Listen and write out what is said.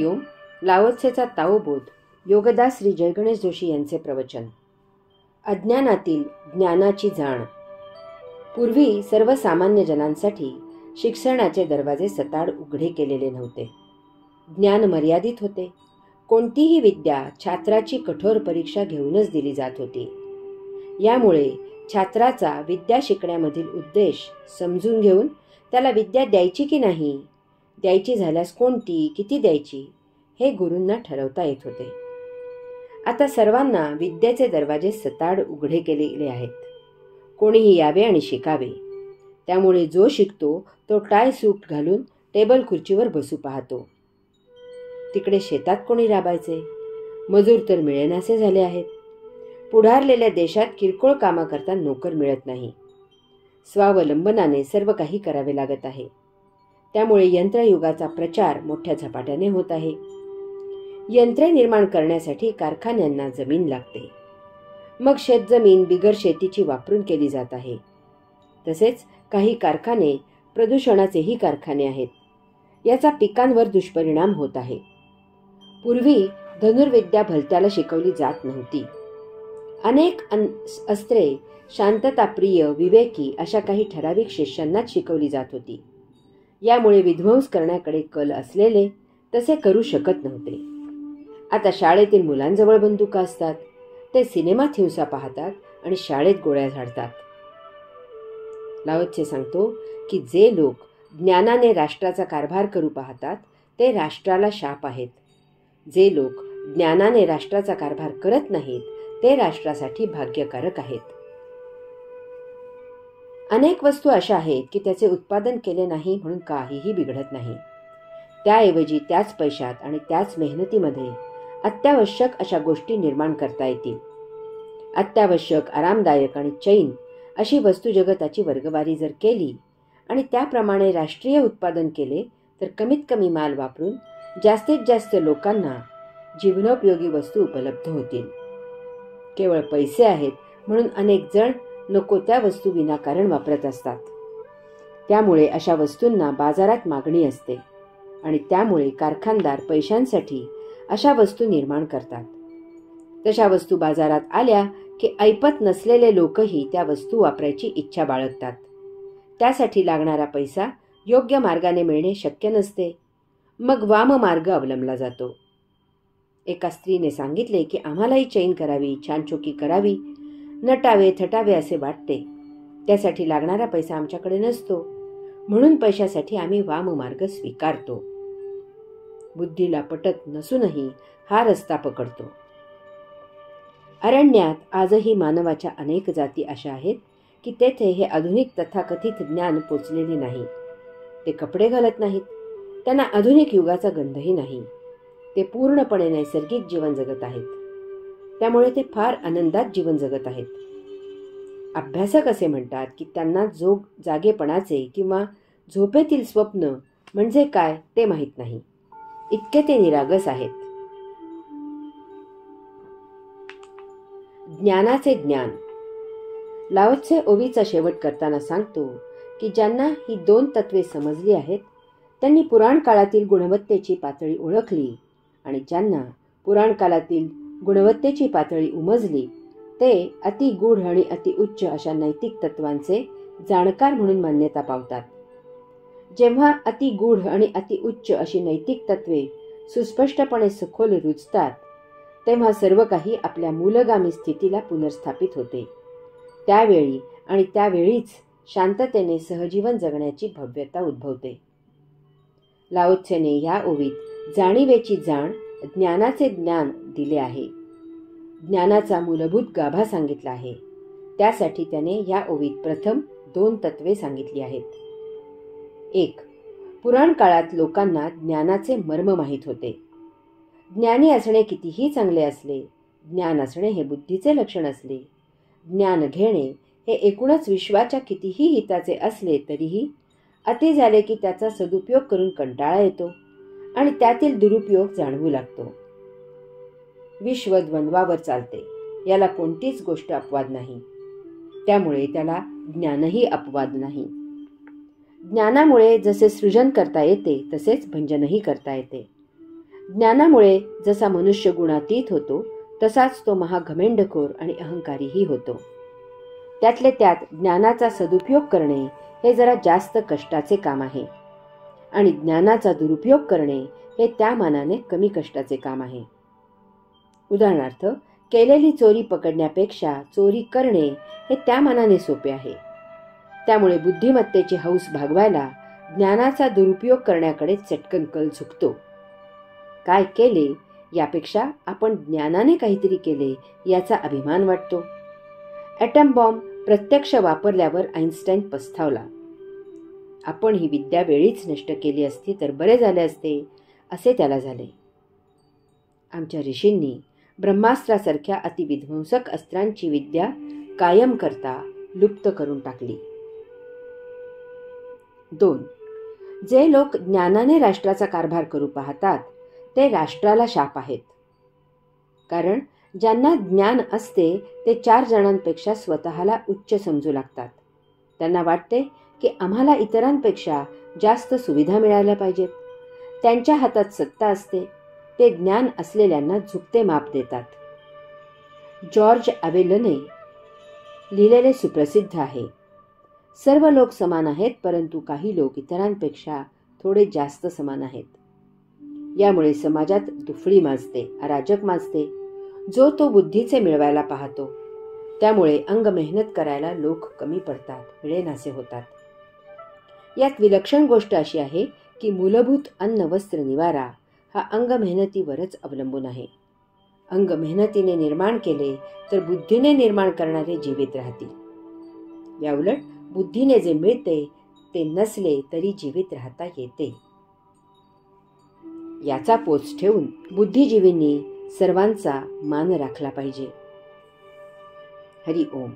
ओम लाओत्सेचा ताओबोध योगदास श्री जयगणेश जोशी यांचे प्रवचन. अज्ञानातील ज्ञानाची जाण. पूर्वी सर्वसामान्य जनांसाठी शिक्षणाचे दरवाजे सताड उघडे केलेले नव्हते. ज्ञान मर्यादित होते. कोणतीही विद्या छात्राची कठोर परीक्षा घेऊनच दिली जात होती. यामुळे छात्राचा विद्या शिकण्यामधील उद्देश समजून घेऊन त्याला विद्या द्यायची की नाही, द्यायची झाल्यास कोणती, किती द्यायची, हे गुरूंना ठरवता येत होते. आता सर्वांना विद्येचे दरवाजे सताड उघडे केलेले आहेत. कोणीही यावे आणि शिकावे. त्यामुळे जो शिकतो तो टाय सूट घालून टेबल खुर्चीवर बसू पाहतो. तिकडे शेतात कोणी राबायचे? मजूर तर मिळेनासे झाले आहेत. पुढारलेल्या देशात किरकोळ कामाकरता नोकर मिळत नाही. स्वावलंबनाने सर्व काही करावे लागत आहे. त्यामुळे यंत्रयुगाचा प्रचार मोठ्या झपाट्याने होत आहे. यंत्रे निर्माण करण्यासाठी कारखान्यांना जमीन लागते. मग शेतजमीन बिगर शेतीची वापरून केली जात आहे. तसेच काही कारखाने प्रदूषणाचेही कारखाने आहेत. याचा पिकांवर दुष्परिणाम होत आहे. पूर्वी धनुर्विद्या भलत्याला शिकवली जात नव्हती. अनेक अस्त्रे शांतताप्रिय, विवेकी अशा काही ठराविक शिष्यांनाच शिकवली जात होती. यामुळे विध्वंस करण्याकडे कल असलेले तसे करू शकत नव्हते. आता शाळेतील मुलांजवळ बंदुका असतात. ते सिनेमात हिंसा पाहतात आणि शाळेत गोळ्या झाडतात. लाओत्से सांगतो की जे लोक ज्ञानाने राष्ट्राचा कारभार करू पाहतात ते राष्ट्राला शाप आहेत. जे लोक ज्ञानाने राष्ट्राचा कारभार करत नाहीत ते राष्ट्रासाठी भाग्यकारक आहेत. अनेक वस्तू अशा आहेत की त्याचे उत्पादन केले नाही म्हणून काहीही बिघडत नाही. त्याऐवजी त्याच पैशात आणि त्याच मेहनतीमध्ये अत्यावश्यक अशा गोष्टी निर्माण करता येतील. अत्यावश्यक, आरामदायक आणि चैन अशी वस्तू जगताची वर्गवारी जर केली आणि त्याप्रमाणे राष्ट्रीय उत्पादन केले तर कमीत कमी माल वापरून जास्तीत जास्त लोकांना जीवनोपयोगी वस्तू उपलब्ध होतील. केवळ पैसे आहेत म्हणून अनेक जण नको त्या वस्तू विनाकारण वापरत असतात. त्यामुळे अशा वस्तूंना बाजारात मागणी असते आणि त्यामुळे कारखानदार पैशांसाठी अशा वस्तू निर्माण करतात. तशा वस्तू बाजारात आल्या की ऐपत नसलेले लोकही त्या वस्तू वापरायची इच्छा बाळगतात. त्यासाठी लागणारा पैसा योग्य मार्गाने मिळणे शक्य नसते. मग वाममार्ग अवलंबला जातो. एका स्त्रीने सांगितले की आम्हालाही चैन करावी, छानछोकी करावी, नटावे थटावे असे वाटते. त्यासाठी लागणारा पैसा आमच्याकडे नसतो. म्हणून पैशासाठी आम्ही वाममार्ग स्वीकारतो. बुद्धीला पटत नसूनही हा रस्ता पकडतो. अरण्यात आजही मानवाच्या अनेक जाती अशा आहेत की तेथे हे आधुनिक तथाकथित ज्ञान पोचलेले नाही. ते कपडे घालत नाहीत. त्यांना आधुनिक युगाचा गंधही नाही. ते पूर्णपणे नैसर्गिक जीवन जगत आहेत. त्यामुळे ते फार आनंदात जीवन जगत आहेत. अभ्यासक असे म्हणतात की त्यांना जागेपणाचे किंवा झोपेतील स्वप्न म्हणजे काय ते माहीत नाही. इतके ते निरागस आहेत. ज्ञानाचे ज्ञान. लाओत्से ओवीचा शेवट करताना सांगतो की ज्यांना ही दोन तत्वे समजली आहेत त्यांनी पुराण काळातील गुणवत्तेची पातळी ओळखली आणि ज्यांना पुराण काळातील गुणवत्तेची पातळी उमजली ते अतिगूढ आणि अतिउच्च अशा नैतिक तत्वांचे जाणकार म्हणून मान्यता पावतात. जेव्हा अतिगूढ आणि अतिउच्च अशी नैतिक तत्वे सुस्पष्टपणे सखोल रुजतात तेव्हा सर्व काही आपल्या मूलगामी स्थितीला पुनर्स्थापित होते. त्यावेळी आणि त्यावेळीच शांततेने सहजीवन जगण्याची भव्यता उद्भवते. लाओत्सेने या ओवीत जाणीवेची जाण, ज्ञानाचे ज्ञान दिले आहे. ज्ञानाचा मूलभूत गाभा सांगितला आहे. त्यासाठी त्याने या ओवीत प्रथम दोन तत्वे सांगितली आहेत. 1. पुराण काळात लोकांना ज्ञानाचे मर्म माहीत होते. ज्ञानी असणे कितीही चांगले असले, ज्ञान असणे हे बुद्धीचे लक्षण असले, ज्ञान घेणे हे एकूणच विश्वाच्या कितीही हिताचे असले तरीही अति झाले की त्याचा सदुपयोग करून कंटाळा येतो आणि त्यातील दुरुपयोग जाणवू लागतो. विश्व द्वंद्वावर चालते. याला कोणतीच गोष्ट अपवाद नाही. त्यामुळे त्याला ज्ञानही अपवाद नाही. ज्ञानामुळे जसे सृजन करता येते तसेच भंजनही करता येते. ज्ञानामुळे जसा मनुष्य गुणातीत होतो तसाच तो महाघमेंडखोर आणि अहंकारीही होतो. त्यातले त्यात ज्ञानाचा सदुपयोग करणे हे जरा जास्त कष्टाचे काम आहे आणि ज्ञानाचा दुरुपयोग करणे हे त्या मानाने कमी कष्टाचे काम आहे. उदाहरणार्थ, केलेली चोरी पकडण्यापेक्षा चोरी करणे हे त्या मानाने सोपे आहे. त्यामुळे बुद्धिमत्तेची हौस भागवायला ज्ञानाचा दुरुपयोग करण्याकडे चटकन कल झुकतो. काय केले यापेक्षा आपण ज्ञानाने काहीतरी केले याचा अभिमान वाटतो. ॲटम बॉम्ब प्रत्यक्ष वापरल्यावर आईन्स्टाईन पस्तावला. आपण ही विद्या वेळीच नष्ट केली असती तर बरे झाले असते असे त्याला झाले. आमच्या ऋषींनी ब्रह्मास्त्रासारख्या अतिविध्वंसक अस्त्रांची विद्या कायम करता लुप्त करून टाकली. 2. जे लोक ज्ञानाने राष्ट्राचा कारभार करू पाहतात ते राष्ट्राला शाप आहेत. कारण ज्यांना ज्ञान असते ते 4 जणांपेक्षा स्वतःला उच्च समजू लागतात. त्यांना वाटते की आम्हाला इतरांपेक्षा जास्त सुविधा मिळाल्या पाहिजेत. त्यांच्या हातात सत्ता असते. ते ज्ञान असलेल्यांना झुकते माप देतात. जॉर्ज ऑर्वेलने लिहिलेले सुप्रसिद्ध आहे, सर्व लोक समान आहेत परंतु काही लोक इतरांपेक्षा थोडे जास्त समान आहेत. यामुळे समाजात दुफळी माजते, अराजक माजते. जो तो बुद्धीचे मिळवायला पाहतो. त्यामुळे अंग मेहनत करायला लोक कमी पडतात, मिळेनासे होतात. यात विलक्षण गोष्ट अशी आहे की मूलभूत अन्न वस्त्र निवारा हा अंग मेहनतीवरच अवलंबून आहे. अंग मेहनतीने निर्माण केले तर बुद्धीने निर्माण करणारे जीवित राहतील. याउलट बुद्धीने जे मिळते ते नसले तरी जीवित राहता येते. याचा पोच ठेवून बुद्धिजीवींनी सर्वांचा मान राखला पाहिजे. हरि ओम.